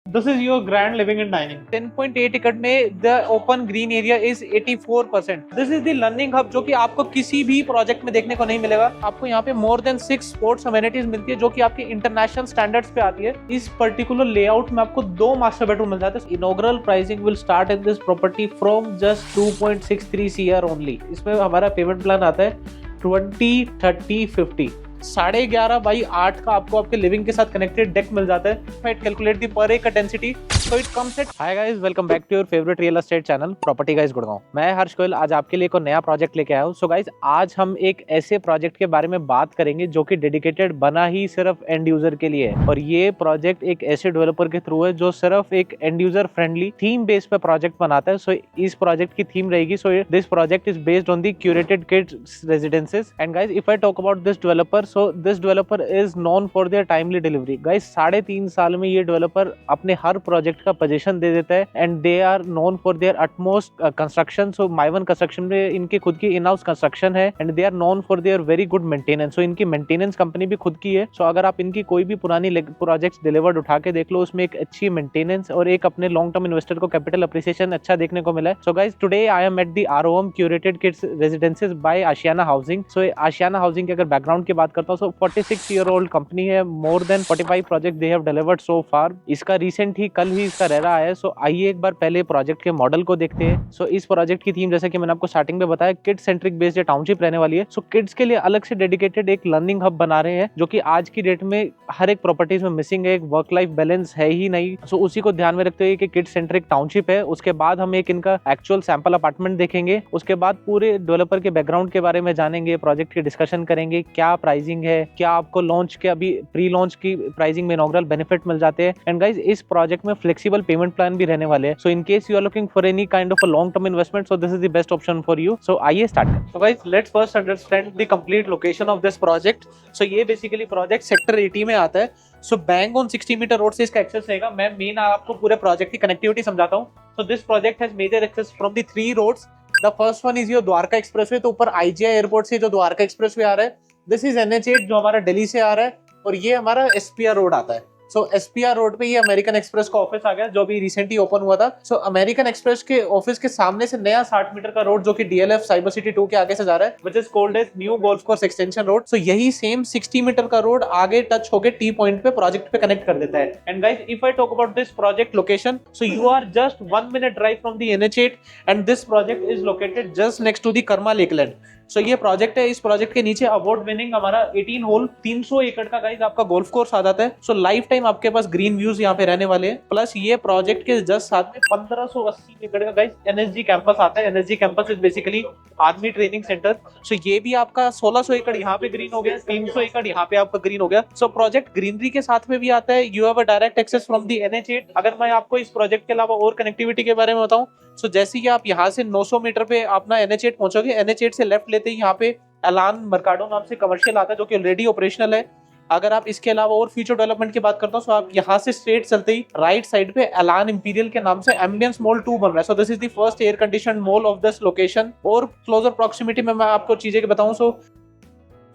This is your grand living and dining. 10.8 एकड़ में the open green area is 84%। This is the learning hub जो कि आपको किसी भी प्रोजेक्ट में देखने को नहीं मिलेगा। आपको यहाँ पे मोर देन 6 स्पोर्ट्स अमेनिटीज मिलती है जो कि आपके इंटरनेशनल स्टैंडर्ड्स पे आती है। इस पर्टिकुलर लेआउट में आपको 2 मास्टर बेडरूम मिल जाते हैं। Inaugural pricing will start in this property from just 2.63 CR only. इसमें हमारा पेमेंट प्लान आता है 20, 30, 50। 11.5 का आपको आपके लिविंग के साथ कनेक्टेड डेक मिल जाता है। इट कैलकुलेट दी पर एकड़ density, so it comes at. Hi guys, welcome back to your favourite real estate channel property guys Gurgaon. मैं हर्ष गोयल आज आपके लिए एक नया प्रोजेक्ट लेके आया हूँ। सो गाइस, आज हम एक ऐसे प्रोजेक्ट के बारे में बात करेंगे जो कि डेडिकेटेड बना ही सिर्फ एंड यूजर के लिए है। और ये प्रोजेक्ट एक ऐसे डेवलपर के थ्रू है जो सिर्फ एक and user friendly theme base पे प्रोजेक्ट बनाता है। सो इस प्रोजेक्ट की थीम रहेगी, सो this project is based on the curated kids residences. And guys, if I talk about this developer, so this developer is known for there timely delivery. Guys, 3.5 साल में ये developer अपने हर project का position दे देता है। And they are known for their utmost construction. So Mivan construction में इनकी खुद की इन हाउस कंस्ट्रक्शन है। And they are known for their very good maintenance. So इनकी मेंटेनेंस कंपनी भी खुद की है। सो अगर आप इनकी कोई भी पुरानी प्रोजेक्ट्स डिलीवर्ड उठा के देख लो, उसमें एक अच्छी मेंटेनेंस और एक अपने लॉन्ग टर्म इन्वेस्टर को कैपिटल अप्रिसिएशन अच्छा देखने को मिला है। So guys, today I am at the ROM curated kids residences by Ashiana housing. सो आशियाना हाउसिंग के अगर बैकग्राउंड की बात करता हूँ, सो 46-year-old कंपनी है। More than 45 project they have delivered so far. इसका रिसेंट ही कल ही इसका रेरा आया है। सो आइए एक बार पहले प्रोजेक्ट के मॉडल को देखते हैं। सो इस प्रोजेक्ट की थीम, जैसे कि मैंने आपको स्टार्टिंग में बताया, किड सेंट्रिक बेस्ड टाउनशिप रहने वाली है। सो किड्स के लिए अलग से डेडिकेटेड एक लर्निंग हब बना रहे हैं, जो कि आज की डेट में हर एक प्रॉपर्टीज में मिसिंग है। एक वर्क लाइफ बैलेंस है ही नहीं। सो उसी को ध्यान में रखते हुए कि किड सेंट्रिक टाउनशिप है। उसके बाद हम एक इनका एक्चुअल सैंपल अपार्टमेंट देखेंगे। उसके बाद पूरे डेवलपर के बैकग्राउंड के बारे में जानेंगे, प्रोजेक्ट की डिस्कशन करेंगे, क्या प्राइसिंग है, क्या आपको लॉन्च के अभी प्री लॉन्च की प्राइसिंग में इनॉग्रल बेनिफिट मिल जाते हैं। एंड गाइस, इस प्रोजेक्ट में फ्लेक्सिबल पेमेंट प्लान भी रहने वाले हैं। So in case you are looking for any kind of a long term investment, so this is the best option for you. So आइए स्टार्ट करें। So guys, let's first understand the complete location of this project. So ये basically project sector 80 में आता है। So bank on 60 metre road से इसका access रहेगा। मैं मेन आपको पूरे प्रोजेक्ट की कनेक्टिविटी समझाता हूँ। So this project has major access from the 3 roads. The first one is your Dwarka expressway. तो ऊपर IGI एयरपोर्ट से जो द्वारका एक्सप्रेसवे आ रहा है, दिस इज NH8 जो हमारा दिल्ली से आ रहा है। और ये हमारा SPR रोड आता है। सो SPR रोड पे ये अमेरिकन एक्सप्रेस का ऑफिस आ गया, जो अभी रिसेंटली ओपन हुआ था। सो अमेरिकन एक्सप्रेस के ऑफिस के सामने से नया 60 मीटर का रोड जो कि DLF साइबर सिटी 2 के आगे से जा रहा है, which is called as new golf course extension road. So यही सेम 60 मीटर का रोड आगे टच होके T पॉइंट पे प्रोजेक्ट पे कनेक्ट कर देता है। And guys, if I talk about this project location, so you are just 1 minute drive from the NH8 and this project is located just next to the Karma Lakeland. So ये project है। इस project के नीचे award winning हमारा 18 whole 300 एकड़ का guys आपका golf course आ जाता है। सो लाइफ टाइम आपके पास ग्रीन व्यूज यहाँ पे रहने वाले हैं। प्लस ये प्रोजेक्ट के जस्ट साथ में 1580 एकड़ का गाइस NSG कैंपस आता है। NSG campus is basically army training centre. So ये भी आपका 1600 एकड़ यहाँ पे ग्रीन हो गया, 300 एकड़ यहाँ पे आपका ग्रीन हो गया। सो प्रोजेक्ट ग्रीनरी के साथ में भी आता है। You have a direct access from the NH8। अगर मैं आपको इस प्रोजेक्ट के अलावा और कनेक्टिविटी के बारे में बताऊं, सो जैसे कि आप यहाँ से 900 मीटर पे अपना NH8 पहुंचोगे, NH8 से लेफ्ट लेते ही यहाँ पे एलान मर्काडो नाम से कमर्शियल आता है, जो कि ऑलरेडी ऑपरेशनल है। अगर आप इसके अलावा और फ्यूचर डेवलपमेंट की बात करता हूं, तो आप यहाँ से स्ट्रेट चलते ही राइट साइड पे एलान इंपीरियल के नाम से एम्बियंस मॉल 2 बन रहा है। So this is the first air conditioned mall of this location. और क्लोजर प्रॉक्सिमिटी में मैं आपको चीजें बताऊं, सो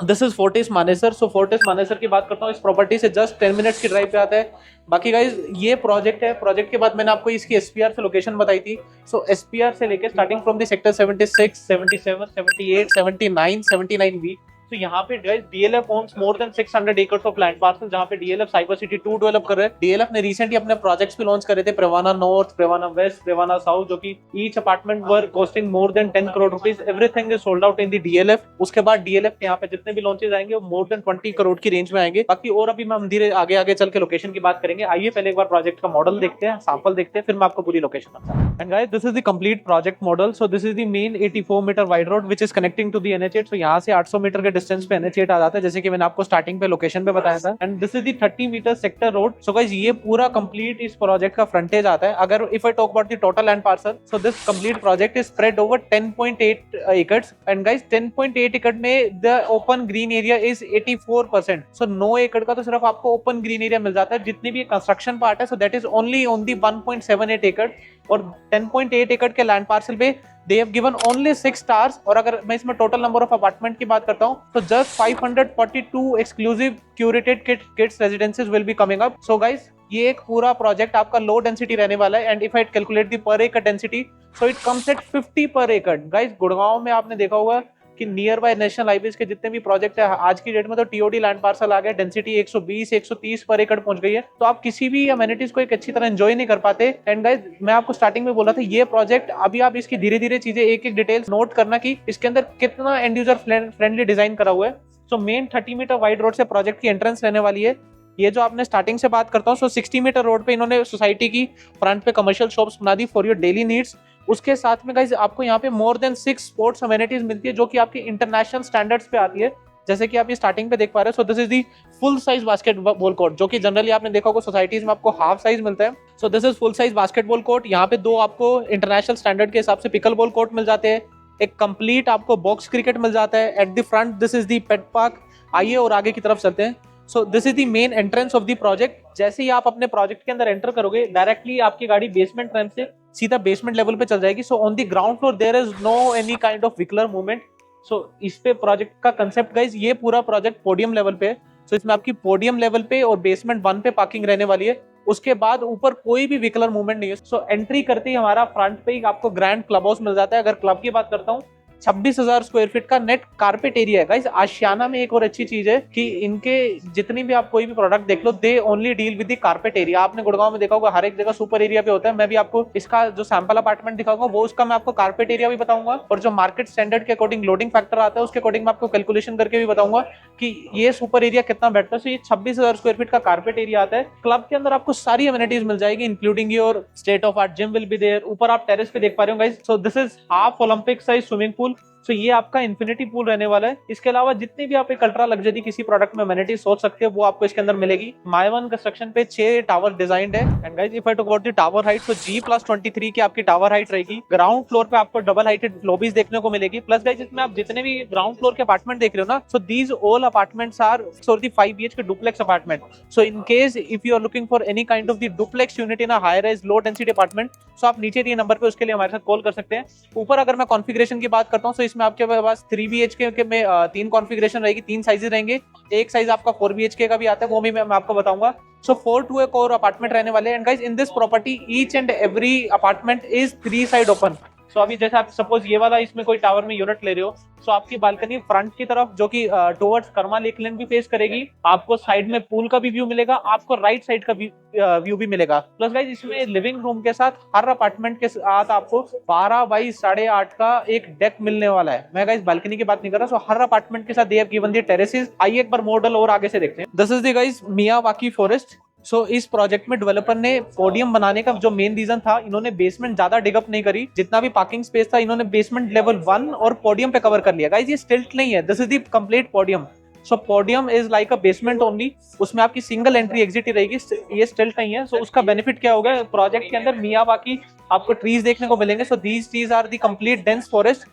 this is Fortis Manesar. So Fortis Manesar की बात करता हूँ, इस प्रॉपर्टी से जस्ट 10 मिनट्स की ड्राइव पे आता है। बाकी गाइज, ये प्रोजेक्ट है। प्रोजेक्ट के बाद मैंने आपको इसकी SPR से लोकेशन बताई थी। सो SPR से लेके starting from the sector 76, 77, 78, 79, 79B। तो यहाँ पे DLF owns more than 600 acres of land parcel, जहाँ पे DLF साइबर सिटी 2 डेवलप कर रहे हैं। DLF ने रिसेंटली अपने प्रोजेक्ट्स भी लॉन्च करे थे, प्रेवाना नॉर्थ, प्रेवाना वेस्ट, प्रेवाना साउथ, जो कि each apartment were costing more than 10 crore rupees. Everything is sold out in the DLF। उसके बाद DLF के यहाँ पे जितने भी लॉन्चेस आएंगे वो मोर देन 20 करोड़ की रेंज में आएंगे। बाकी और अभी हम धीरे आगे आगे चल के लोकेशन की बात करेंगे। आइए पहले एक बार प्रोजेक्ट का मॉडल देखते हैं, सैंपल देखते हैं, फिर मैं आपको पूरी लोकेशन बताऊंगा। And guys, this is the complete project model. So this is the main 84 metre wide road which is connecting to the NH8। सो यहाँ से 800 मीटर के डिस्टेंस पे NH8 आ जाता है, जैसे कि मैंने आपको स्टार्टिंग पे लोकेशन पे बताया था। And this is the 30 metre sector road. So guys, ये पूरा कंप्लीट इस प्रोजेक्ट का फ्रंटेज आता है। अगर if I talk about the total land parcel, so this complete project is spread over 10.8 acres. And guys, 10.8 एकड़ में the open green area is 84%। सो 9 एकड़ का तो सिर्फ आपको ओपन ग्रीन एरिया मिल जाता है। जितने भी कंस्ट्रक्शन पार्ट है, so that is only on the 1.78 एकड़। और 10.8 एकड़ के लैंड पार्सल पे they have given only 6 stars. और अगर मैं इसमें टोटल नंबर ऑफ अपार्टमेंट की बात करता हूँ तो just 542 exclusive curated kids residences will be coming up. So guys, ये एक पूरा प्रोजेक्ट आपका लो डेंसिटी रहने वाला है। And if I calculate the per एकड़ density, so it comes at 50 per एकड़। गाइस, गुड़गांव में आपने देखा होगा कि नियर बाय नेशनल हाईवेज के जितने भी प्रोजेक्ट है आज की डेट में तो टीओडी लैंड पार्सल आ गया, डेंसिटी 120 130 पर एकड़ पहुंच गई है। तो आप किसी भी अमेनिटीज को एक अच्छी तरह एंजॉय नहीं कर पाते। एंड गाइस, मैं आपको स्टार्टिंग में बोला था ये प्रोजेक्ट अभी आप इसकी धीरे धीरे चीजें एक एक डिटेल्स नोट करना कि इसके अंदर कितना एंड यूजर फ्रेंडली डिजाइन करा हुआ है। So main 30 metre wide road से प्रोजेक्ट की एंट्रेंस रहने वाली है। ये जो आपने स्टार्टिंग से बात करता हूँ, सो 60 मीटर रोड पे इन्होंने सोसाइटी की फ्रंट पे कमर्शियल शॉप्स बना दी फॉर योर डेली नीड्स। उसके साथ में गाइस आपको यहाँ पे मोर देन 6 स्पोर्ट्स अमेनिटीज मिलती है जो कि आपकी इंटरनेशनल स्टैंडर्ड्स पे आती है। जैसे कि आप ये स्टार्टिंग पे देख पा रहे हो, सो this is the full size basketball court, जो कि जनरली आपने देखा होगा सोसाइटीज में आपको हाफ साइज मिलता है। So this is full size basketball court. यहाँ पे 2 आपको इंटरनेशनल स्टैंडर्ड के हिसाब से पिकल बॉल कोर्ट मिल जाते हैं, एक कंप्लीट आपको बॉक्स क्रिकेट मिल जाता है। At the front this is the pet park. आइए और आगे की तरफ चलते हैं। So this is the main entrance of the project. जैसे ही आप अपने प्रोजेक्ट के अंदर एंटर करोगे, डायरेक्टली आपकी गाड़ी बेसमेंट रैंप से सीधा बेसमेंट लेवल पे चल जाएगी। So on the ground floor there is no any kind of vehicular movement. So इस पे प्रोजेक्ट का कंसेप्ट गाइस, ये पूरा प्रोजेक्ट पोडियम लेवल पे है। सो इसमें आपकी पोडियम लेवल पे और बेसमेंट 1 पे पार्किंग रहने वाली है। उसके बाद ऊपर कोई भी व्हीकलर मूवमेंट नहीं है। सो एंट्री करते ही हमारा फ्रंट पे ही आपको ग्रैंड क्लब हाउस मिल जाता है। अगर क्लब की बात करता हूँ, 26,000 स्क्वायर फीट का नेट कारपेट एरिया है। गाइस, आशियाना में एक और अच्छी चीज है कि इनके जितनी भी आप कोई भी प्रोडक्ट देख लो, they only deal with the carpet area. आपने गुड़गांव में देखा होगा हर एक जगह सुपर एरिया पे होता है। मैं भी आपको इसका जो सैंपल अपार्टमेंट दिखाऊंगा वो उसका मैं आपको कारपेट एरिया भी बताऊंगा, और जो मार्केट स्टैंडर्ड के अकॉर्डिंग लोडिंग फैक्टर आता है उसके अकॉर्डिंग मैं आपको कैलकुलेशन करके भी बताऊंगा कि ये सुपर एरिया कितना बैठता है। सो ये 26,000 स्क्वायर फीट का कारपेट एरिया आता है। क्लब के अंदर आपको सारी अमेनिटीज मिल जाएगी, including your state of art gym will be there. ऊपर आप टेरेस पे देख पा रहे हो guys. So this is half Olympic size swimming pool. So ये आपका इन्फिनिटी पूल रहने वाला है। इसके अलावा जितनी भी आप एक अल्ट्रा लग्जरी किसी प्रोडक्ट में अमेनिटी सोच सकते हो वो आपको इसके अंदर मिलेगी। मायवन कंस्ट्रक्शन पे 6 टावर डिजाइंड है। And guys, if I talk about the tower height, तो G+23 की आपकी टावर हाइट रहेगी। ग्राउंड फ्लोर पे आपको डबल हाइटेड लॉबीज देखने को मिलेगी। प्लस गाइस, इसमें आप जितने भी ग्राउंड फ्लोर के अपार्टमेंट देख रहे हो ना, so these all apartments are for the 5 BHK duplex apartment. So in case if you are looking for any kind of the duplex unit in a high rise low density apartment, so आप नीचे दिए number पे उसके लिए हमारे साथ call कर सकते हैं। ऊपर अगर मैं कॉन्फ़िगरेशन की बात करता हूँ, सो इसमें आपके पास 3 BHK में 3 कॉन्फ़िगरेशन रहेगी, 3 साइजेस रहेंगे। एक साइज आपका 4 BHK का भी आता है, वो भी मैं आपको बताऊंगा। So 4 to a core apartment रहने वाले हैं। And guys, in this property each and every apartment is 3 side open. So अभी जैसे आप सपोज ये वाला इसमें कोई टावर में यूनिट ले रहे हो, सो आपकी बालकनी फ्रंट की तरफ जो कि टुवर्ड्स कर्मा लेक लेन भी फेस करेगी। आपको साइड में पूल का भी व्यू मिलेगा, आपको राइट साइड का व्यू भी मिलेगा। प्लस गाइस, इसमें लिविंग रूम के साथ हर अपार्टमेंट के साथ आपको 12 बाई 8.5 का एक डेक मिलने वाला है। मैं गाइस बालकनी की बात नहीं कर रहा। सो हर अपार्टमेंट के साथ they have given the terraces. आइए एक बार मॉडल और आगे से देखते हैं। This is the guys Miyawaki forest. So इस प्रोजेक्ट में डेवलपर ने पोडियम बनाने का जो मेन रीजन था, इन्होंने बेसमेंट ज्यादा डिगअप नहीं करी। जितना भी पार्किंग स्पेस था इन्होंने बेसमेंट लेवल 1 और पोडियम पे कवर कर लिया। गाइस, ये स्टिल्ट नहीं है, this is the complete podium. So podium is like a basement only. उसमें आपकी सिंगल एंट्री एग्जिट ही रहेगी, ये स्टिल्ट नहीं है। सो उसका बेनिफिट क्या होगा, प्रोजेक्ट के अंदर मियावाकी आपको ट्रीज देखने को मिलेंगे। So these trees are the complete dense forest.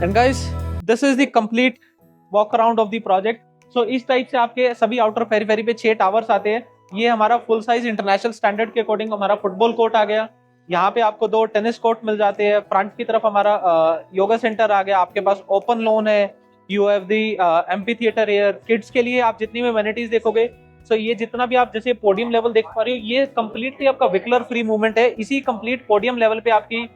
And guys, this is the complete walk around of the project. So इस टाइप से आपके सभी आउटर पेरिफेरी पे 6 टावर्स आते हैं। ये हमारा फुल साइज इंटरनेशनल स्टैंडर्ड के अकॉर्डिंग हमारा फुटबॉल कोर्ट आ गया। यहाँ पे आपको 2 टेनिस कोर्ट मिल जाते हैं। फ्रंट की तरफ हमारा योगा सेंटर आ गया। आपके पास ओपन लॉन है। You have the amphi theatre air. Kids के लिए आप जितनी भी अमेनिटीज देखोगे, सो ये जितना भी आप जैसे पोडियम लेवल देख पा रहे हो, ये कंप्लीटली आपका व्हीकलर फ्री मूवमेंट है। इसी कंप्लीट पोडियम लेवल पे आपकी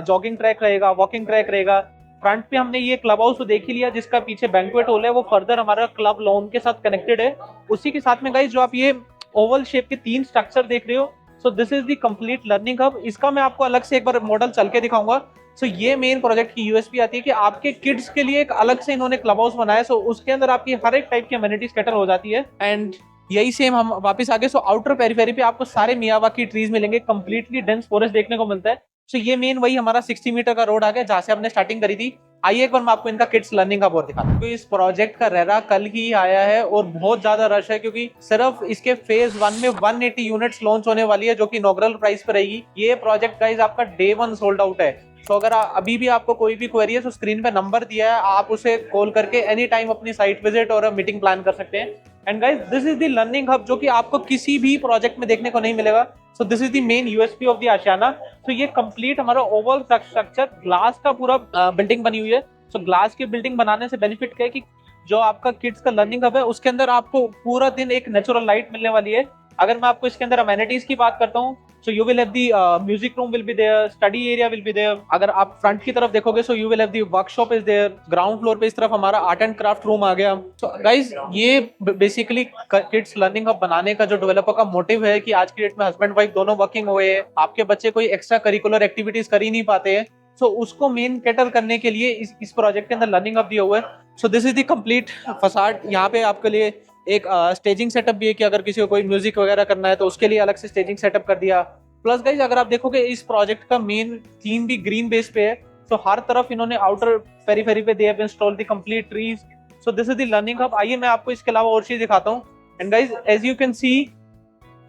जॉगिंग ट्रैक रहेगा, वॉकिंग ट्रैक रहेगा। फ्रंट पे हमने ये क्लब हाउस तो देख ही लिया, जिसका पीछे बैंक्वेट हॉल है, वो फर्दर हमारा क्लब लॉन के साथ कनेक्टेड है। उसी के साथ में गाइस, जो आप ये ओवल शेप के 3 स्ट्रक्चर देख रहे हो, सो this is the complete learning hub. इसका मैं आपको अलग से एक बार मॉडल चल के दिखाऊंगा। सो ये मेन प्रोजेक्ट की यूएसपी आती है कि आपके किड्स के लिए एक अलग से इन्होंने क्लब हाउस बनाया। सो उसके अंदर आपकी हर एक टाइप की अमेनिटीज कैटर हो जाती है। एंड यही सेम हम वापस आगे। सो आउटर पेरिफेरी पे आपको सारे मियावाकी ट्रीज मिलेंगे, कंप्लीटली डेंस फॉरेस्ट देखने को मिलता है। सो ये मेन वही हमारा 60 मीटर का रोड आ गया जहां से हमने स्टार्टिंग करी थी। आइए एक बार मैं आपको इनका किड्स लर्निंग का बोर्ड दिखाता हूं। तो इस प्रोजेक्ट का रेरा कल ही आया है और बहुत ज्यादा रश है, क्योंकि सिर्फ इसके फेज 1 में 180 यूनिट्स लॉन्च होने वाली है, जो कि इनॉग्रल प्राइस पे रहेगी। ये प्रोजेक्ट गाइस आपका डे 1 सोल्ड आउट है। तो अगर अभी भी आपको कोई भी क्वेरी है, तो स्क्रीन पे नंबर दिया है, आप उसे कॉल करके एनी टाइम अपनी साइट विजिट और मीटिंग प्लान कर सकते हैं। And guys, this is the learning hub, जो कि आपको किसी भी प्रोजेक्ट में देखने को नहीं मिलेगा। So this is the main USP of the Ashiana. तो ये कंप्लीट हमारा ओवरऑल स्ट्रक्चर ग्लास का पूरा बिल्डिंग बनी हुई है। सो ग्लास की बिल्डिंग बनाने से बेनिफिट क्या है कि जो आपका किड्स का लर्निंग हब है उसके अंदर आपको पूरा दिन एक नेचुरल लाइट मिलने वाली है। अगर मैं आपको इसके अंदर अमेनिटीज की बात करता हूँ, so you will have the music room will be there, study area will be there. अगर आप फ्रंट की तरफ देखोगे so you will have the workshop is there. Ground floor पे इस तरफ हमारा आर्ट एंड क्राफ्ट रूम आ गया। सो गाइज ये बेसिकली किड्स लर्निंग हब बनाने का जो डेवलपर का मोटिव है कि आज की डेट में हस्बैंड वाइफ दोनों वर्किंग हुए हैं, आपके बच्चे कोई एक्स्ट्रा करिकुलर एक्टिविटीज कर ही नहीं पाते हैं, सो उसको मेन कैटर करने के लिए इस प्रोजेक्ट के अंदर लर्निंग हब दिया हुआ है। So this is the complete facade. यहाँ पे आपके लिए एक स्टेजिंग सेटअप भी है कि अगर किसी को कोई म्यूजिक वगैरह करना है तो उसके लिए अलग से स्टेजिंग सेटअप कर दिया। प्लस गाइज अगर आप देखोगे इस प्रोजेक्ट का मेन थीम भी ग्रीन बेस पे है। तो हर तरफ इन्होंने आउटर पेरीफेरी पे they have installed the complete trees. So this is the learning hub. आइए मैं आपको इसके अलावा और चीज दिखाता हूँ। And guys as you can see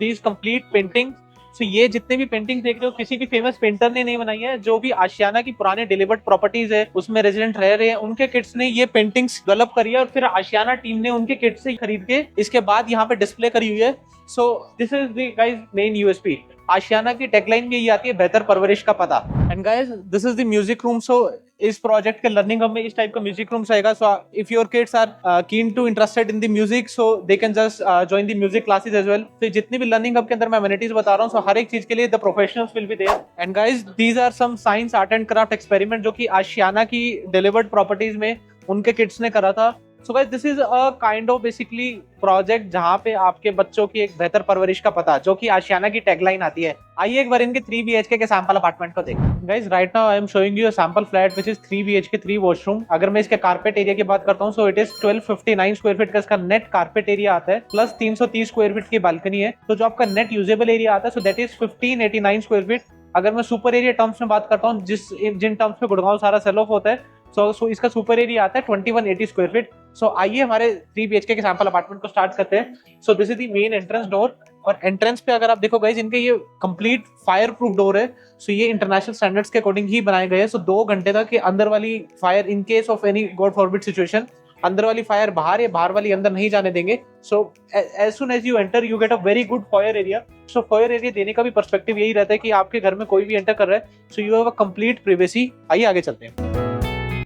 these complete painting. So ये जितने भी पेंटिंग देख रहे हो किसी भी फेमस पेंटर ने नहीं बनाई है। जो भी आशियाना की पुराने डिलीवर्ड प्रॉपर्टीज है उसमें रेजिडेंट रह रहे हैं उनके किड्स ने ये पेंटिंग्स डेवलप करी है और फिर आशियाना टीम ने उनके किड्स से खरीद के इसके बाद यहाँ पे डिस्प्ले करी हुई है। So this is the guys main USP. Ashiana की टैगलाइन भी यही आती है, बेहतर परवरिश का पता। And guys this is the music room. So इस प्रोजेक्ट के लर्निंग हब में इस टाइप का म्यूजिक रूम रहेगा। So if your kids are keen to interested in the music so they can just join the music classes as well. तो जितनी भी learning hub के अंदर मैं अमेनिटीज बता रहा हूँ सो हर एक चीज के लिए the professionals will be there. And guys these are some science art and craft experiment जो कि आशियाना की डिलीवर्ड प्रॉपर्टीज में उनके किड्स ने करा था। So guys this is a kind of basically project जहां पे आपके बच्चों की एक बेहतर परवरिश का पता जो कि आशियाना की टैगलाइन आती है। आइए एक बार इनके 3 BHK के सैंपल अपार्टमेंट को देखें। Guys right now I am showing you a sample flat which is 3 BHK 3 washroom. अगर मैं इसके कारपेट एरिया की बात करता हूं सो इट इज 1259 स्क्वायर फीट का इसका नेट कारपेट एरिया आता है प्लस 330 स्क्वायर फीट की बालकनी है। तो जो आपका नेट यूजेबल एरिया आता है so that is 1589 square feet. अगर मैं सुपर एरिया टर्म्स में बात करता हूँ जिन टर्म्स में गुड़गांव सारा सेल ऑफ होता है सो इसका सुपर एरिया आता है 2180 स्क्वायर फीट। सो आइए हमारे 3 BHK के सैंपल अपार्टमेंट को स्टार्ट करते हैं। So this is the main entrance door और एंट्रेंस पे अगर आप देखो गाइस इनके ये कंप्लीट फायर प्रूफ डोर है। सो ये इंटरनेशनल स्टैंडर्ड्स के अकॉर्डिंग ही बनाए गए हैं। सो 2 घंटे तक के अंदर वाली fire in case of any God forbid situation अंदर वाली फायर बाहर या बाहर वाली अंदर नहीं जाने देंगे। So as soon as you enter you get a very good foyer area. So foyer area देने का भी पर्सपेक्टिव यही रहता है कि आपके घर में कोई भी एंटर कर रहा है so you have a complete privacy. आइए आगे चलते हैं।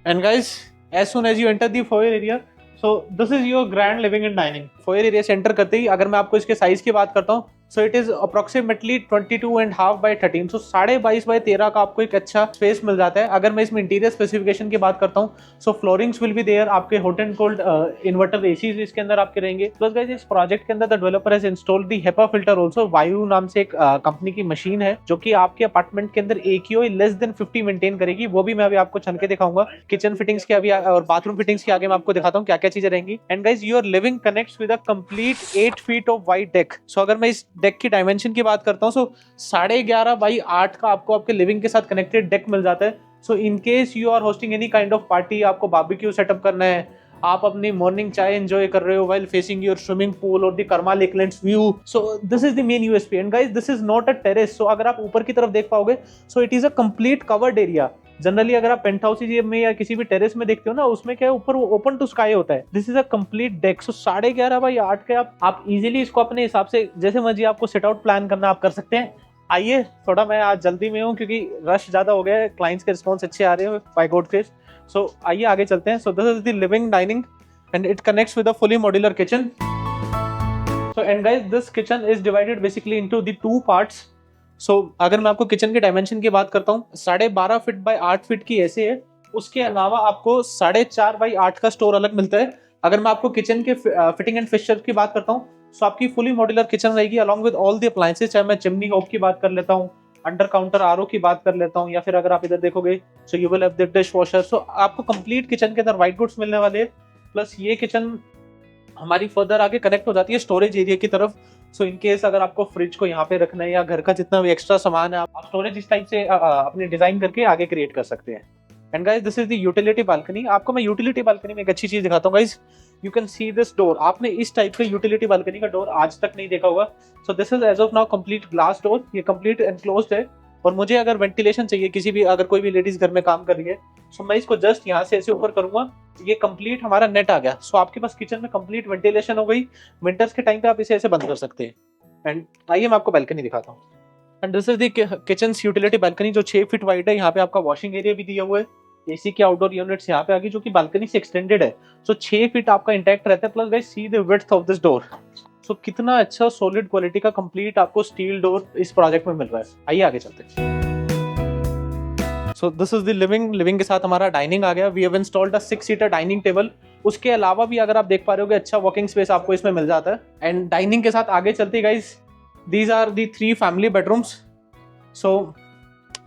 And guys as soon as you enter the foyer area so this is your grand living and dining। foyer area से enter करते ही अगर मैं आपको इसके साइज की बात करता हूँ सो it is approximately 22.5 by 13। So 22.5 by 13 का आपको एक अच्छा स्पेस मिल जाता है। अगर मैं इसमें इंटीरियर स्पेसिफिकेशन की बात करता हूँ सो फ्लोरिंग्स विल बी देयर। आपके hot and cold inverter ACs इसके अंदर आपके रहेंगे। प्लस गाइस इस प्रोजेक्ट के अंदर the developer has installed the HEPA filter also. वायु नाम से एक कंपनी की मशीन है जो कि आपके अपार्टमेंट के अंदर AQI लेस देन 50 मेंटेन करेगी। वो भी मैं अभी आपको छन के दिखाऊंगा। किचन फिटिंग्स के अभी और बाथरूम फिटिंग्स के आगे मैं आपको दिखाता हूँ क्या क्या चीजें रहेंगी। And guys your living connects with a complete 8 feet of wide deck. So अगर मैं इस डेक की डायमेंशन की बात करता हूँ सो 11.5 by 8 का आपको आपके लिविंग के साथ कनेक्टेड डेक मिल जाता है। So in case you are hosting any kind of party, आपको बारबेक्यू सेटअप करना है, आप अपनी मॉर्निंग चाय एंजॉय कर रहे हो while facing your swimming pool और the Karma Lakelands view. So this is the main USP. And guys this is not a terrace. So अगर आप ऊपर की तरफ देख पाओगे so it is a complete covered area. Generally अगर आप पेंट हाउस में या किसी भी टेरेस में देखते हो ना उसमें क्या है ऊपर ओपन टू स्काई होता है। This is a complete deck. So 11.5 by 8 के आप इजीली इसको अपने हिसाब से जैसे मर्जी आपको सेट आउट प्लान करना आप कर सकते हैं। आइए थोड़ा मैं आज जल्दी में हूँ क्योंकि रश ज्यादा हो गया है, क्लाइंट्स के रिस्पॉन्स अच्छे आ रहे हैं बाय गॉड ग्रेस। सो आइए आगे चलते हैं। So this is the living dining and it connects with a fully modular kitchen। So and guys this kitchen is divided basically into the 2 parts। So अगर मैं आपको किचन के डायमेंशन की बात करता हूँ 12.5 फीट by 8 फीट की ऐसे है। उसके अलावा आपको 4.5 by 8 का स्टोर अलग मिलता है। अगर मैं आपको किचन के फिटिंग एंड फिक्सचर की बात करता हूँ सो आपकी फुली मॉड्यूलर किचन रहेगी along with all the appliances. चाहे मैं चिमनी होब की बात कर लेता हूँ, अंडर काउंटर आरओ की बात कर लेता हूँ, या फिर अगर आप इधर देखोगे so you will have the dishwasher. So आपको कंप्लीट किचन के अंदर व्हाइट गुड्स मिलने वाले हैं। प्लस ये किचन हमारी फर्दर आगे कनेक्ट हो जाती है स्टोरेज एरिया की तरफ। सो इन केस अगर आपको फ्रिज को यहाँ पे रखना है या घर का जितना भी एक्स्ट्रा सामान है आप स्टोरेज इस टाइप से अपने डिजाइन करके आगे क्रिएट कर सकते हैं। And guys this is the utility balcony. आपको मैं यूटिलिटी बालकनी में एक अच्छी चीज दिखाता हूँ। Guys you can see this door. आपने इस टाइप का यूटिलिटी बालकनी का डोर आज तक नहीं देखा होगा। So this is as of now complete glass door. ये कंप्लीट एनक्लोज्ड है और मुझे अगर वेंटिलेशन चाहिए किसी भी अगर कोई भी लेडीज घर में काम कर रही है सो मैं इसको जस्ट यहाँ से ऐसे ऊपर करूंगा ये कंप्लीट हमारा नेट आ गया। सो आपके पास किचन में कंप्लीट वेंटिलेशन हो गई। विंटर्स के टाइम पे आप इसे ऐसे बंद कर सकते हैं। एंड आइए मैं आपको बालकनी दिखाता हूँ। And this is the kitchen utility balcony जो 6 फीट वाइड है। यहाँ पे आपका वॉशिंग एरिया भी दिया हुआ है, एसी के आउटडोर यूनिट्स यहाँ पे आगे जो कि बालकनी से एक्सटेंडेड है। सो 6 फीट आपका इंटैक्ट रहता है। Plus guys see the width of this door. So कितना अच्छा सॉलिड क्वालिटी का कंप्लीट आपको स्टील डोर इस प्रोजेक्ट में मिल रहा है। आइए आगे चलते हैं। So this is the living के साथ हमारा डाइनिंग आ गया। We have installed a 6 seater dining table. उसके अलावा भी अगर आप देख पा रहे हो अच्छा वॉकिंग स्पेस आपको इसमें मिल जाता है। एंड डाइनिंग के साथ आगे चलते guys, these are the 3 family bedrooms. So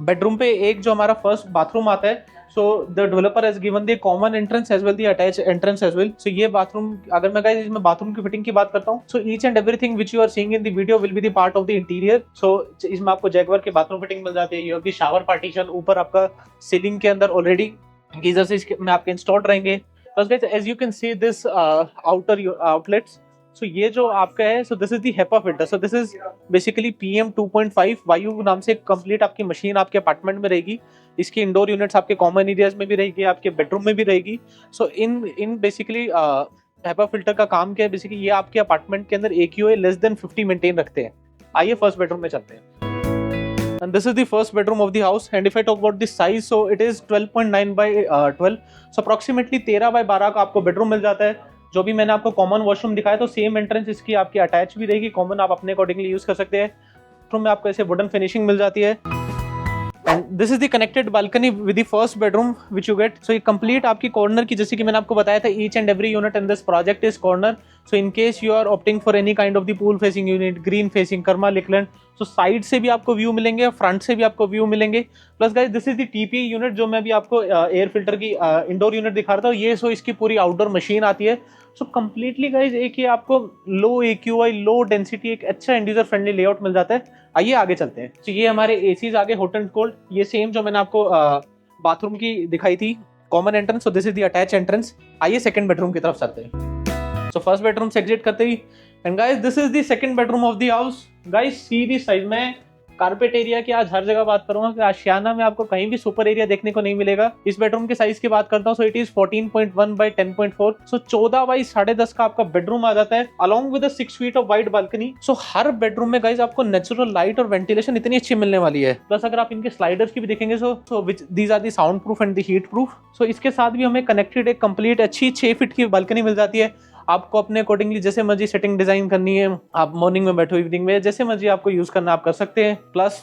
bedroom पे एक जो हमारा फर्स्ट बाथरूम आता है, so the developer has given the common entrance as well the attach entrance as well. So ये बाथरूम, अगर मैं गाइस इसमें बाथरूम की फिटिंग की बात करता हूँ, so each and everything which you are seeing in the video will be the part of the interior. So इसमें आपको जैगवार की बाथरूम फिटिंग मिल जाती है। You have the shower partition, ऊपर आपका सीलिंग के अंदर ऑलरेडी गीजर से इसमें आपके इंस्टॉल्ड रहेंगे। Plus guys as you can see this outer outlets. So ये जो आपका है, so this is the HEPA filter. So this is basically PM 2.5 वायु नाम से कंप्लीट आपकी मशीन आपके अपार्टमेंट में रहेगी। इसकी इंडोर यूनिट्स आपके कॉमन एरियाज में भी रहेगी, आपके बेडरूम में भी रहेगी। सो इन बेसिकली हेपा फिल्टर का काम क्या है, बेसिकली ये आपके अपार्टमेंट के अंदर AQI लेस देन 50 मेंटेन रखते हैं। आइए फर्स्ट बेडरूम में चलते हैं। And this is the first bedroom of the house. And if I talk about the size, so it is 12.9 by 12. So approximately 13 by 12 का आपको बेडरूम मिल जाता है। जो भी मैंने आपको कॉमन वॉशरूम दिखाया, तो सेम एंट्रेंस इसकी आपकी अटैच भी रहेगी। कॉमन आप अपने अकॉर्डिंगली यूज कर सकते हैं। बेडरूम में आपको ऐसे वुडन फिनिशिंग मिल जाती है। And this is the connected balcony with the first bedroom which you get. So ये कंप्लीट आपकी कॉर्नर की, जैसे कि मैंने आपको बताया था, each and every unit in this project is corner. So in case you are opting for any kind of the pool facing unit, green facing, Karma Lakeland, so side से भी आपको व्यू मिलेंगे, फ्रंट से भी आपको व्यू मिलेंगे। Plus guys this is the TPE unit जो मैं भी आपको एयर फिल्टर की इंडोर यूनिट दिखा रहा था। ये सो इसकी पूरी आउटडोर मशीन आती है। सो कंप्लीटली गाइस एक ये आपको लो AQI, लो डेंसिटी, एक अच्छा एंड यूजर फ्रेंडली लेआउट मिल जाता है। आइए आगे चलते हैं। तो ये हमारे एसीज आगे हॉट एंड कोल्ड। ये सेम जो मैंने आपको बाथरूम की दिखाई थी, common entrance. So this is the attach entrance. आइए सेकंड बेडरूम की तरफ चलते हैं। सो फर्स्ट बेडरूम से एग्जिट करते ही, and guys this is the second bedroom of the house. Guys see the size में कारपेट एरिया की आज हर जगह बात करूंगा कि आशियाना में आपको कहीं भी सुपर एरिया देखने को नहीं मिलेगा। इस बेडरूम के साइज की बात करता हूं, सो it is 14.1 by 10.4। So 14 by 10.5 का आपका बेडरूम आ जाता है, along with 6 feet of wide balcony. So her bedroom में गाइस आपको नेचुरल लाइट और वेंटिलेशन इतनी अच्छी मिलने वाली है। प्लस अगर आप इनके स्लाइडर्स की भी देखेंगे, so these are the sound proof and the heat proof. So इसके साथ भी हमें कनेक्टेड एक कंप्लीट अच्छी 6 फीट की बालकनी मिल जाती है। आपको अपने अकॉर्डिंगली जैसे मर्जी सेटिंग डिजाइन करनी है, आप मॉर्निंग में बैठो, इवनिंग में, जैसे मर्जी आपको यूज करना आप कर सकते हैं। प्लस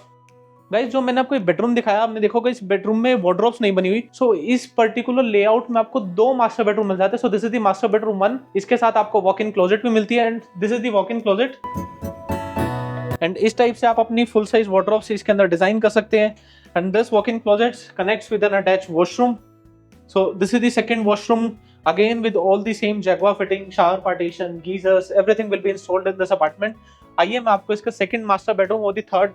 गाइस जो मैंने आपको बेडरूम दिखाया, आपने देखोगे इस बेडरूम में वार्डरोब्स नहीं बनी हुई। सो इस पर्टिकुलर लेआउट में आपको 2 मास्टर बेडरूम मिल जाते हैं। So this is the master bedroom 1। इसके साथ आपको वॉक इन क्लोजेट भी मिलती है, and this is the walk in closet. And इस टाइप से आप अपनी फुल साइज वार्डरोब्स इसके अंदर डिजाइन कर सकते हैं। And this walk in closet connects with N attach washroom. So this is the second washroom, again with all the same Jaguar fitting, shower partition, geysers, everything will be installed in this apartment. आइए मैं आपको इसका second master bedroom और दी third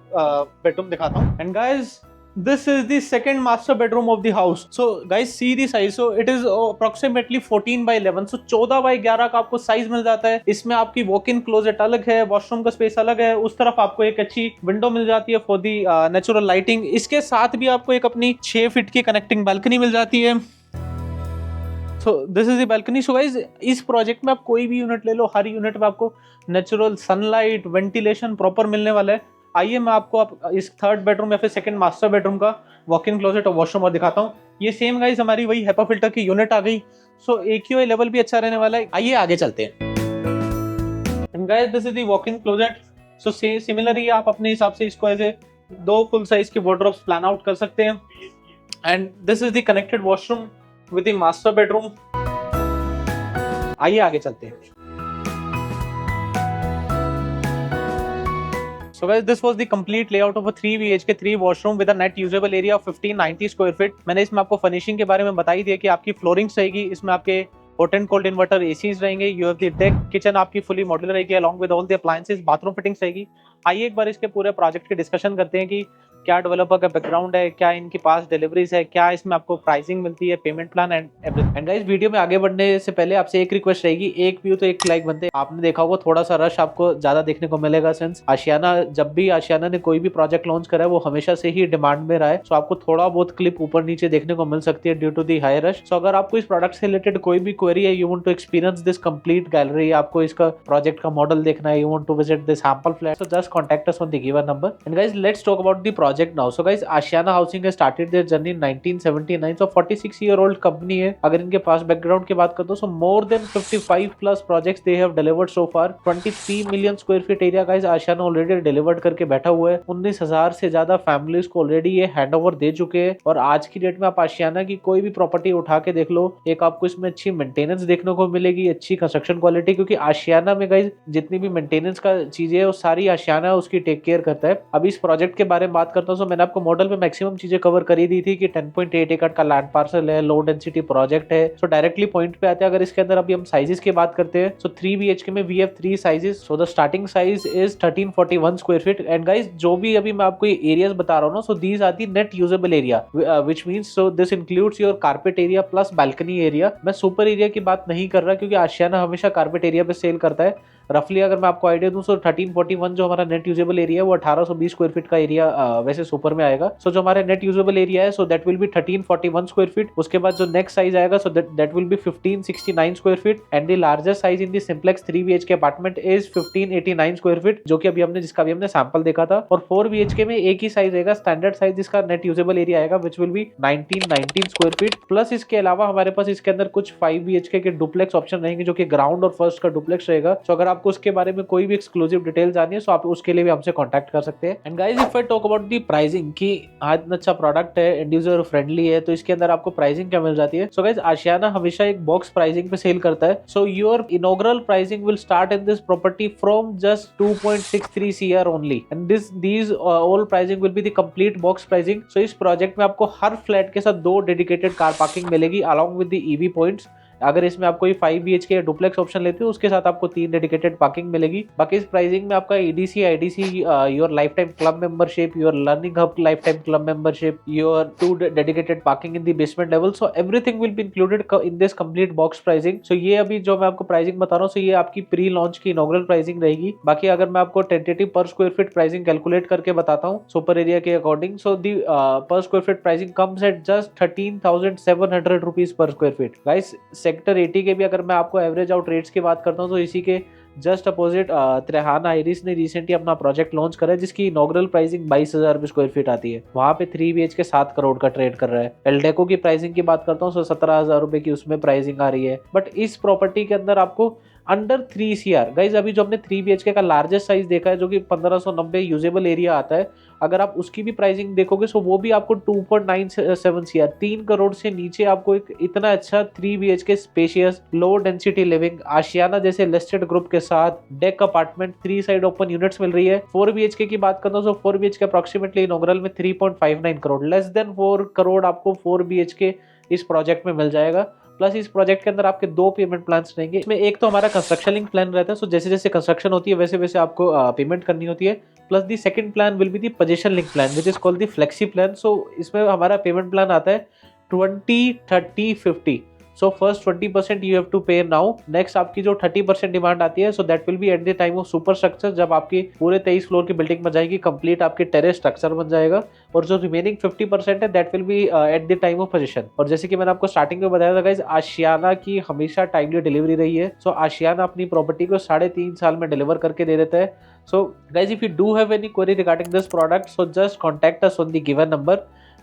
bedroom दिखाता हूँ। And guys this is the second master bedroom of the house. So guys see the size, so it is approximately 14 by 11। सो 14 by 11 का आपको साइज मिल जाता है। इसमें आपकी वॉक इन क्लोजेट अलग है, वॉशरूम का स्पेस अलग है, उस तरफ आपको एक अच्छी विंडो मिल जाती है फॉर दी नेचुरल लाइटिंग। इसके साथ भी आपको एक अपनी 6 फीट की कनेक्टिंग बालकनी मिल जाती है। So this is the balcony. So guys इस प्रोजेक्ट में आप कोई भी यूनिट ले लो, हर यूनिट में आपको नेचुरल सनलाइट, वेंटिलेशन प्रॉपर मिलने वाला है। आइए मैं आपको इस थर्ड बेडरूम या फिर सेकंड मास्टर बेडरूम का वॉक इन क्लोजेट और वॉशरूम और दिखाता हूँ। ये सेम गाइस हमारी वही हेपा फिल्टर की यूनिट आ गई। सो AQI लेवल भी अच्छा रहने वाला है। आइए आगे चलते हैं। And guys this is the walk in closet. So similarly आप अपने हिसाब से इसको ऐसे 2 फुल साइज के वार्डरोब्स प्लान आउट कर सकते हैं। And this is the connected washroom with the master bedroom। आइए आगे चलते हैं। So guys, this was the complete layout of a 3 BHK 3 washroom with a net usable area of 1590 square feet। मैंने इसमें आपको फर्निशिंग के बारे में बता ही दिया कि आपकी फ्लोरिंग रहेगी, इसमें आपके hot and cold inverter ACs रहेंगे, you have the deck, kitchen आपकी फुली मॉड्यूलर रहेगी along with all the appliances, bathroom fittings रहेगी। आइए एक बार इसके पूरे प्रोजेक्ट की डिस्कशन करते हैं कि क्या डेवलपर का बैकग्राउंड है, क्या इनकी पास डिलीवरीज है, क्या इसमें आपको प्राइसिंग मिलती है, payment plan and everything. And guys video में आगे बढ़ने से पहले आपसे एक रिक्वेस्ट रहेगी, एक व्यू तो एक लाइक बनते हैं। आपने देखा होगा थोड़ा सा रश आपको ज्यादा देखने को मिलेगा, सिंस आशियाना, जब भी आशियाना ने कोई भी प्रोजेक्ट लॉन्च करा है वो हमेशा से ही डिमांड में रहा है। सो आपको थोड़ा बहुत क्लिप ऊपर नीचे देखने को मिल सकती है due to the high rush. So अगर आपको इस प्रोडक्ट से रिलेटेड कोई भी क्वेरी है, you want to experience this complete gallery, आपको इसका प्रोजेक्ट का मॉडल देखना है, you want to visit this sample flat, so just contact us on the given number. And guys let's talk about the project now. So guys Ashiana housing started their journey in 1979, so 46 year old company है। अगर इनके पास background की बात करते हो, so more than 55 plus projects they have delivered so far. 23 million square feet area guys Ashiana already delivered करके बैठा हुआ है। 19,000 से ज्यादा फैमिलीज को ऑलरेडी ये हैंडओवर दे चुके हैं। और आज की डेट में आप आशियाना की कोई भी प्रॉपर्टी उठा के देख लो, एक आपको इसमें अच्छी मेंटेनेंस देखने को मिलेगी, अच्छी कंस्ट्रक्शन क्वालिटी, क्योंकि आशियाना में गाइस जितनी भी मेंटेनेंस का चीजें है वो सारी आशियाना उसकी टेक केयर करता है। अब इस प्रोजेक्ट के बारे में बात करता हूँ, मैंने आपको मॉडल में मैक्सिमम चीजें कवर करी दी थी कि 10.8 एकड़ का लैंड पार्सल है, लो डेंसिटी प्रोजेक्ट है। सो डायरेक्टली पॉइंट पे आते हैं। अगर इसके अंदर अभी हम साइजेस की बात करते हैं, सो 3 BHK में we have 3 sizes. So the starting size is 1341 square feet. And guys जो भी अभी मैं आपको एरियाज बता रहा हूँ ना, so these are the net usable area, which means so this includes your carpet area plus balcony area. मैं सुपर एरिया की बात नहीं कर रहा, क्योंकि आशियाना हमेशा कारपेट एरिया पे सेल करता है। रफली अगर मैं आपको आइडिया दूं, सो 1341 जो हमारा नेट यूजेबल एरिया है वो 1820 स्क्वायर फीट का एरिया वैसे सुपर में आएगा। सो जो हमारा नेट यूजेबल एरिया है, so that will B 1341 square feet. उसके बाद जो नेक्स्ट साइज आएगा, सो that will B 1569 square feet. And the largest size in the simplex 3 BHK apartment is 1589 square feet, जो कि अभी जिसका भी हमने सैंपल देखा था। और 4 BHK में एक ही साइज आएगा, स्टैंडर्ड साइज जिसका नेट यूजेबल एरिया आएगा, which will be 1919 square feet. Plus इसके अलावा हमारे पास इसके अंदर कुछ 5 BHK के डुप्लेक्स ऑप्शन रहेंगे, जो कि ग्राउंड और फर्स्ट का डुप्लेक्स रहेगा। सो अगर आपको उसके बारे में कोई भी एक्सक्लूसिव डिटेल जानिए, सो आप उसके लिए भी हमसे कांटेक्ट कर सकते हैं। And guys if I talk about the pricing की आज अच्छा प्रोडक्ट है, एंड यूजर फ्रेंडली है, तो इसके अंदर आपको प्राइसिंग क्या मिल जाती है। सो गाइस आशियाना हमेशा एक बॉक्स प्राइसिंग पे सेल करता है। So your inaugural pricing will start in this property from just 2.63 CR only, and these all pricing will be the complete box pricing. So इस प्रोजेक्ट में आपको हर फ्लैट के साथ 2 डेडिकेटेड कार पार्किंग मिलेगी along with the EV points. अगर इसमें आप कोई 5 BHK या डुप्लेक्स ऑप्शन लेते हो, उसके साथ आपको 3 डेडिकेटेड पार्किंग मिलेगी। बाकी इस प्राइसिंग में आपका EDC, IDC, your life time club membership, your learning hub life time club membership, your 2 dedicated parking in the basement level, so everything will be included in this complete box pricing. So ये अभी जो मैं आपको pricing बता रहा हूँ, सो ये आपकी प्री लॉन्च की इनॉग्रल प्राइसिंग रहेगी। बाकी अगर मैं आपको टेंटेटिव पर स्क्वायर फीट प्राइसिंग कैलकुलेट करके बताता हूँ सुपर एरिया के अकॉर्डिंग, सो दी पर square feet pricing comes at just 13,700 rupees per square feet. Guys sector 80 के भी अगर मैं आपको एवरेज आउट रेट्स की बात करता हूं, तो इसी के जस्ट अपोजिट त्रेहान आइरिस ने रिसेंटली अपना प्रोजेक्ट लॉन्च करा है, जिसकी इनॉग्रल प्राइसिंग 22,000 रुपए स्क्वायर फीट आती है। वहां पे 3 BHK 7 करोड़ का ट्रेड कर रहा है। एल्डेको की प्राइसिंग की बात करता हूँ, तो 17,000 रुपए की उसमें प्राइसिंग आ रही है। बट इस प्रॉपर्टी के अंदर आपको अंडर 3 CR गाइज, अभी जो हमने 3 BHK का लार्जेस्ट साइज देखा है, जो कि 1590 यूजेबल एरिया आता है, अगर आप उसकी भी प्राइसिंग देखोगे, सो वो भी आपको 2.97 CR, 3 करोड़ से नीचे आपको एक इतना अच्छा 3 BHK spacious low density living Ashiana जैसे लिस्टेड ग्रुप के साथ deck apartment 3 side open units मिल रही है। 4 BHK की बात करता हूँ, सो 4 BHK अप्रोक्सीमेटली इनॉग्रल में 3.59 करोड़, लेस देन 4 करोड़ आपको 4 BHK इस प्रोजेक्ट में मिल जाएगा। प्लस इस प्रोजेक्ट के अंदर आपके 2 पेमेंट प्लान्स रहेंगे। इसमें एक तो हमारा कंस्ट्रक्शन लिंक प्लान रहता है, सो जैसे जैसे कंस्ट्रक्शन होती है वैसे वैसे आपको पेमेंट करनी होती है। Plus the second plan will be the position link plan, which is called the flexi plan. So इसमें हमारा पेमेंट प्लान आता है 20, 30, 50। So first 20% you have to pay now. Next आपकी जो 30% डिमांड आती है, so that will be at the time of superstructure, जब आपकी पूरे 23 फ्लोर की बिल्डिंग बन जाएगी, कंप्लीट आपके टेरेस स्ट्रक्चर बन जाएगा। और जो रिमेनिंग 50% है, that will be at the time of position. और जैसे कि मैंने आपको स्टार्टिंग में बताया था गाइस, आशियाना की हमेशा टाइमली डिलीवरी रही है। सो आशियाना अपनी प्रॉपर्टी को 3.5 साल में डिलीवर करके दे देता है। So guys if you do have any query regarding this product, so just contact us on the given number.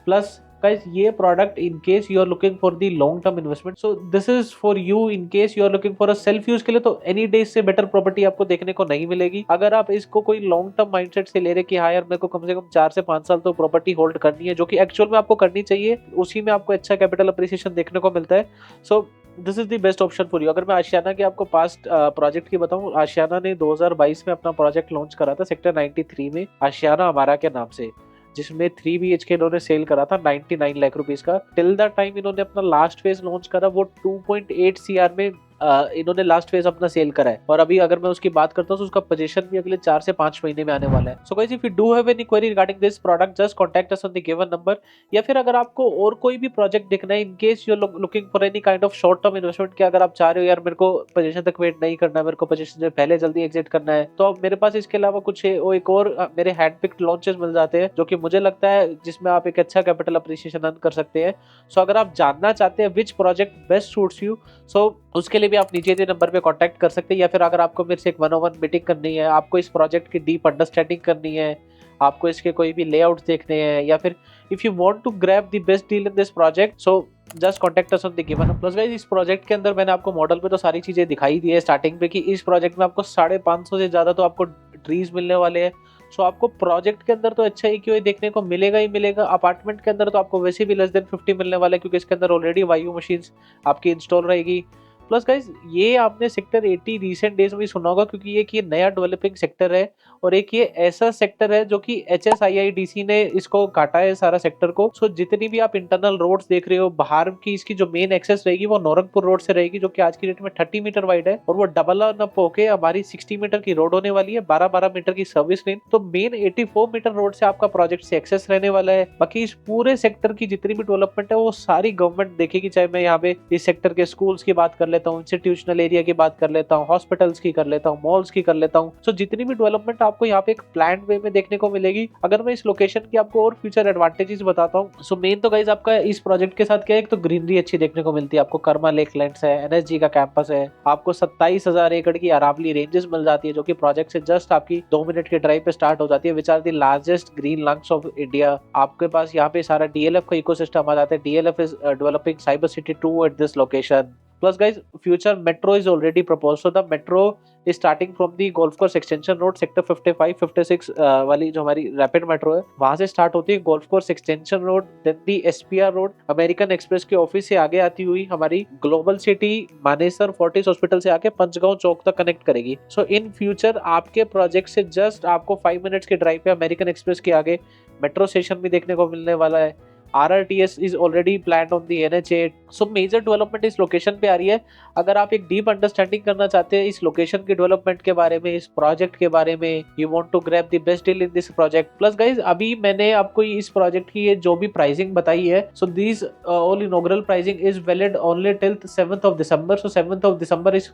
Plus guys, ये product in case you are looking for the long term investment, so this is for you in case you are looking for a self use के लिए, तो any day से better property आपको देखने को नहीं मिलेगी। अगर आप इसको कोई लॉन्ग टर्म माइंडसेट से ले रहे कि हाँ यार मेरे को कम से कम 4 से 5 साल तो प्रॉपर्टी होल्ड करनी है, जो कि एक्चुअल में आपको करनी चाहिए, उसी में आपको अच्छा कैपिटल अप्रिसिएशन देखने को मिलता है। So this is the best option for you. अगर मैं आशियाना के आपको पास्ट प्रोजेक्ट की बताऊं, आशियाना ने 2022 में अपना प्रोजेक्ट लॉन्च करा था सेक्टर 93 में आशियाना अमारा के नाम से, जिसमें 3 BHK इन्होंने सेल करा था 99 लाख रुपीस का। टिल द टाइम इन्होंने अपना लास्ट फेज लॉन्च करा, वो 2.8 CR में इन्होंने लास्ट फेज अपना सेल करा है, और अभी अगर मैं उसकी बात करता हूँ तो उसका पोजीशन भी अगले 4 से 5 महीने में आने वाला है। So guys if you do have any query regarding this product just contact us on the given number, या फिर अगर आपको और कोई भी प्रोजेक्ट देखना है इन case you looking for any kind of short term investment, कि अगर आप चाह रहे हो यार मेरे को पोजीशन तक वेट नहीं करना है, मेरे को पोजीशन से पहले जल्दी एग्जिट करना है, तो मेरे पास इसके अलावा कुछ वो एक और मेरे हैंड पिक्ड लॉन्चेस मिल जाते हैं जो कि मुझे लगता है जिसमें आप एक अच्छा कैपिटल अप्रिसिएशन अर्न कर सकते हैं। सो अगर आप जानना चाहते हैं which project best suits you, सो उसके लिए भी आप नीचे के नंबर पे कांटेक्ट कर सकते हैं, या फिर अगर आपको मेरे से एक 1-on-1 मीटिंग करनी है, आपको इस प्रोजेक्ट की डीप अंडरस्टैंडिंग करनी है, आपको इसके कोई भी लेआउट्स देखने हैं, या फिर if you want to grab the best deal in this project, so just contact us on the given. Plus guys इस प्रोजेक्ट के अंदर मैंने आपको मॉडल पे तो सारी चीजें दिखाई दी है स्टार्टिंग पे, कि इस प्रोजेक्ट में आपको 550 से ज्यादा तो आपको ट्रीज मिलने वाले हैं। सो आपको प्रोजेक्ट के अंदर तो अच्छा ही क्यों देखने को मिलेगा ही मिलेगा। अपार्टमेंट के अंदर तो आपको वैसे भी लेस देन 50 मिलने वाला है, क्योंकि इसके अंदर ऑलरेडी वायु मशीन्स आपकी इंस्टॉल रहेगी। प्लस गाइज ये आपने सेक्टर 80 रिसेंट डेज में सुना होगा, क्योंकि एक ये नया डेवलपिंग सेक्टर है, और एक ये ऐसा सेक्टर है जो कि HSIIDC ने इसको काटा है सारा सेक्टर को। सो जितनी भी आप इंटरनल रोड्स देख रहे हो, बाहर की इसकी जो मेन एक्सेस रहेगी वो नौरंगपुर रोड से रहेगी, जो कि आज की डेट में 30 मीटर वाइड है, और वो डबल अप होके हमारी 60 मीटर की रोड होने वाली है, 12-12 मीटर की सर्विस लेन। तो मेन 84 मीटर रोड से आपका प्रोजेक्ट से एक्सेस रहने वाला है। बाकी इस पूरे सेक्टर की जितनी भी डेवलपमेंट है वो सारी गवर्नमेंट देखेगी, चाहे मैं यहाँ पे इस सेक्टर के स्कूल्स की बात कर लेता हूँ, इंस्टीट्यूशनल एरिया की बात कर लेता हूँ, हॉस्पिटल्स की कर लेता हूँ, मॉल्स की कर लेता हूँ। सो जितनी भी डेवलपमेंट आपको यहाँ पे एक प्लान वे में देखने को मिलेगी। अगर मैं इस लोकेशन की आपको और फ्यूचर एडवांटेजेस बताता हूँ, सो मेन तो गाइस आपका इस प्रोजेक्ट के साथ क्या है, एक तो ग्रीनरी अच्छी देखने को मिलती है, आपको कर्मा लेक लैंड्स है, NSG का कैंपस है, आपको 27,000 एकड़ की अरावली रेंजेस मिल जाती है, जो कि प्रोजेक्ट से जस्ट आपकी 2 मिनट के ड्राइव पे स्टार्ट हो जाती है, which are the largest green lungs of India. आपके पास यहाँ पे सारा DLF का इकोसिस्टम आ जाता है। DLF is developing cyber city 2 at this location. Plus guys, future metro is already proposed. So the metro is starting from the golf course extension road sector 55, 56 वाली जो हमारी रैपिड मेट्रो है, वहां से start होती है golf course extension road, then the SPR road American express के office से आगे आती हुई हमारी global city Manesar Fortis hospital से आके पंचगांव चौक तक कनेक्ट करेगी। सो इन फ्यूचर आपके प्रोजेक्ट से जस्ट आपको 5 मिनट्स के ड्राइव पे अमेरिकन एक्सप्रेस के आगे मेट्रो स्टेशन भी देखने को मिलने वाला है। RRTS is already planned on the NH8. So major development इस लोकेशन पे आ रही है। अगर आप एक डीप अंडरस्टैंडिंग करना चाहते हैं इस लोकेशन के डेवलपमेंट के बारे में, इस प्रोजेक्ट के बारे में, you want to grab the best deal in this project. Plus guys अभी मैंने आपको इस प्रोजेक्ट की ये जो भी प्राइसिंग बताई है, so this all inaugural pricing is valid only till 7th of December। So 7th of December इस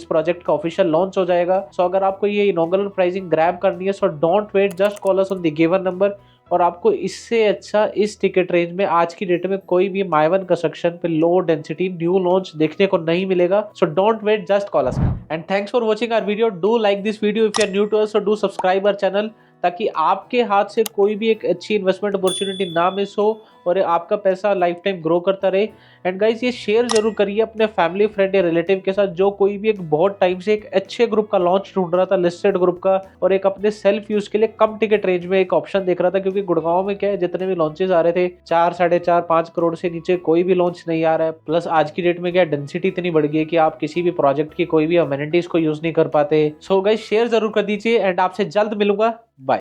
प्रोजेक्ट का ऑफिशियल लॉन्च हो जाएगा। सो अगर आपको ये इनॉग्रल प्राइसिंग ग्रैब करनी है, so don't wait, just call us on the given number. और आपको इससे अच्छा इस टिकट रेंज में आज की डेट में कोई भी माइवन कंस्ट्रक्शन पे लो डेंसिटी न्यू लॉन्च देखने को नहीं मिलेगा। So don't wait, just call us. And thanks for watching our video. Do like this video if you are new to us, so do subscribe our channel, ताकि आपके हाथ से कोई भी एक अच्छी इन्वेस्टमेंट अपॉर्चुनिटी ना मिस हो और आपका पैसा लाइफ टाइम ग्रो करता रहे। एंड गाइस ये शेयर जरूर करिए अपने फैमिली फ्रेंड या रिलेटिव के साथ, जो कोई भी एक बहुत टाइम से एक अच्छे ग्रुप का लॉन्च ढूंढ रहा था, लिस्टेड ग्रुप का, और एक अपने सेल्फ यूज के लिए कम टिकट रेंज में एक ऑप्शन देख रहा था। क्योंकि गुड़गांव में क्या है, जितने भी लॉन्चेस आ रहे थे 4, 4.5, 5 करोड़ से नीचे कोई भी लॉन्च नहीं आ रहा है। प्लस आज की डेट में क्या डेंसिटी इतनी बढ़ गई है कि आप किसी भी प्रोजेक्ट की कोई भी अमेनिटीज को यूज नहीं कर पाते। सो गाइस शेयर जरूर कर दीजिए एंड आपसे जल्द मिलूंगा। बाय।